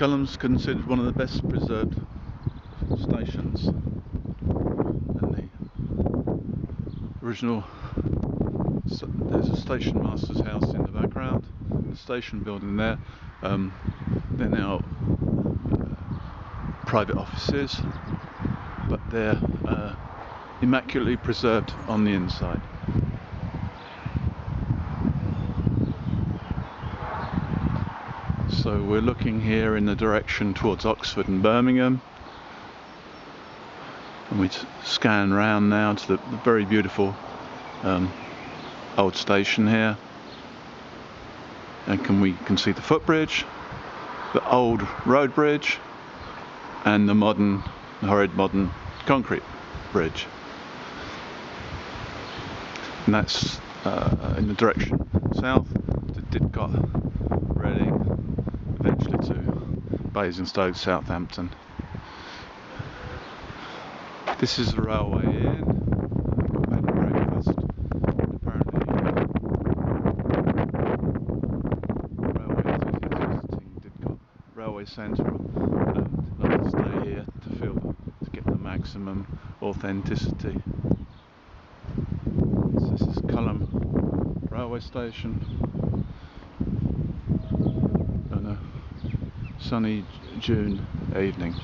Culham's considered one of the best preserved stations, and the original, there's a station master's house in the background, the station building there. They're now private offices, but they're immaculately preserved on the inside. So we're looking here in the direction towards Oxford and Birmingham, and we scan round now to the very beautiful old station here, and we can see the footbridge, the old road bridge, and the horrid modern concrete bridge. And that's in the direction south to Didcot, Reading, eventually to Basingstoke, Southampton. This is the railway inn, bed and breakfast. Apparently, railway visiting Didcot Railway Centre, and they'll stay here to get the maximum authenticity. So this is Culham railway station on a sunny June evening.